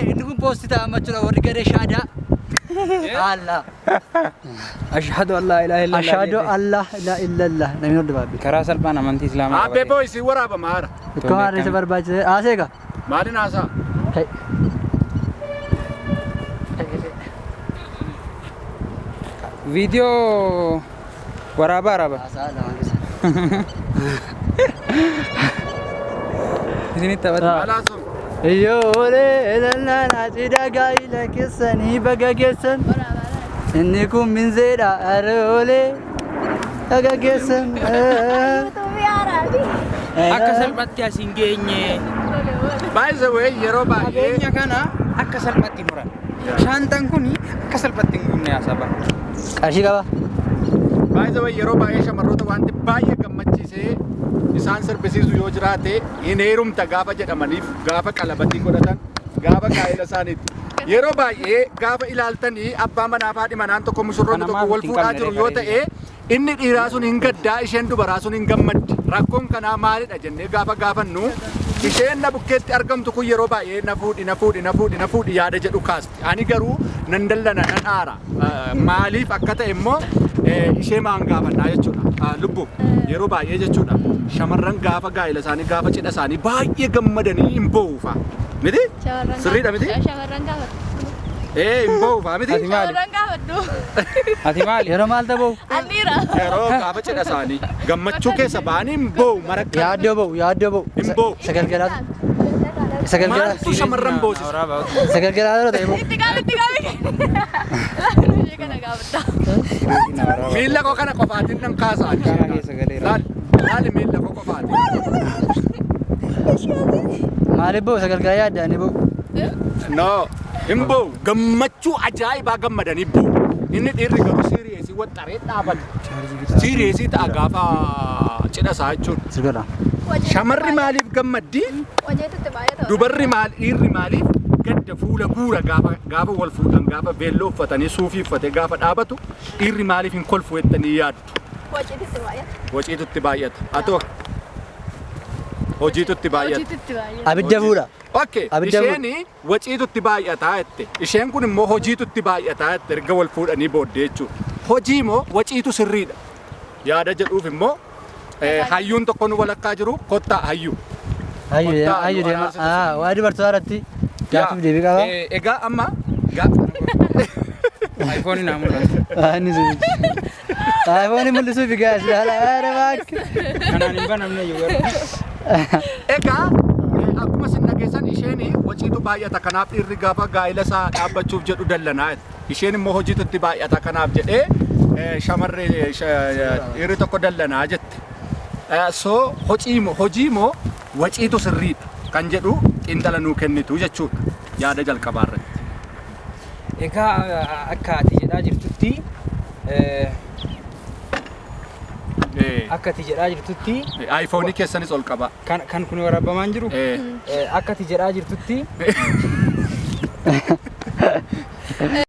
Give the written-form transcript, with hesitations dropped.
نكون بوستة ما ترى ورقة شهادة الله أشهد أن لا إله إلا الله أشهد أن لا إله إلا الله نمير دبابي كراس البان أمانتي إسلام أبي بويسي ورا بمهار كمان ريسبر باج آسيكا مالي ناسا فيديو ورابا رابا sini tabat langsung يولي لنا ناتيدا قايلة كسني بقى كسن إنكم من زيرا أرولي بقى كسن akka salphatti asin geenye by the way yeroo baay'ee abeenya kana akka salphatti muran shantan kuni akka salphatti hin gubne asaba qarshii qaba by the way yeroo baay'ee shamarroota wanti baay'ee gammachiisee isaan sirbisiisu yoo jiraate hin heerumta gaafa jedhamaniif gaafa qalabatii godhatan gaafa gaa'ela isaaniitti yeroo baay'ee gaafa ilaaltanii abbaa manaa fi haadhi manaan tokko mushurroonni tokko wal fuudhaa jiru yoo ta'e inni dhiiraa sun hin gaddaa isheen dubaraa sun hin gammaddi rakkoon kanaa maalidha jennee gaafa gaafannu isheen na bukkeetti argamtu kun yeroo baay'ee na fuudhi yaada jedhu kaasti ani garuu nan dallana nan aara maaliif akka ta'e immoo ishee maan gaafannaa jechuudha lubbu yeroo baay'ee jechuudha shamarran gaafa gaa'ela isaanii gaafa cidha isaanii baay'ee gammadanii hin bo'uufa miti sirriidha miti shamarran gaafatu hin bo'uufa miti shamarran gaafatu ati maali yeroo maal ta'u anniira yeroo gaafa cidha isaanii gammachuu keessa ba'anii hin bo'u marakka yaaddoo ba'u hin bo'u sagalgalaatu maaltu shamarran boosisa sagalgalaatu ta'e itti gaabi laafii kana gaafata miilla koo kana qofaatiin nan kaasaani laali miilla koo qofaatiin maaliif ba'u sagalgalaa yaaddaanii ba'u no hin bo'u gammachuu ajaa'ibaa gammadanii bo'u inni dhiirri garuu siiriyeesii waxxaree dhaabata siiriyeesii ta'a gaafa cidha isaa jechuun sirgadha shamarri maaliif gammaddi dubarri dhiirri maaliif gadda fuula guura gaafa wal fuudhan gaafa beelloo uffatanii suufii uffatee gaafa dhaabatu dhiirri maaliif hin kolfu jettanii yaaddu waciitutti baay'ata atoo hojiitutti baay'ata abidda fuudha okay isheen waciitutti baay'ataa jette isheen kun immoo hojiitutti baay'ataa jette erga wal fuudhanii booddee jechuudha hojii moo waciitu sirriidha yaada jedhuuf immoo hayyuun tokko nu walakkaa jiru kottaa hayyuu hayyu deema waa dubartoota irratti gaaffii deebii qaba egaa amma iPhone naa mul'atu inni sun iPhone mul'isuuf gaas laala baak kanaan hin banamne iyyuu egaa akkuma sin dhageessan isheen waciitu baay'ata kanaaf dhiirri gaafa gaa'ela isaa dhaabbachuuf jedhu dallanaa isheen immoo hojiitutti baay'ata kanaaf jedhee shamarree dhiirri tokko dallanaa jette so hojii moo waciitu sirriidha kan jedhu xiinxala nuu kennitu jechuudha yaada jalqabaa irratti. egaa akka ati jedhaa jirtutti akka ati jedhaa jirtutti iPhone keessanis ol qaba kan kun waraabbamaan jiru akka ati jedhaa jirtutti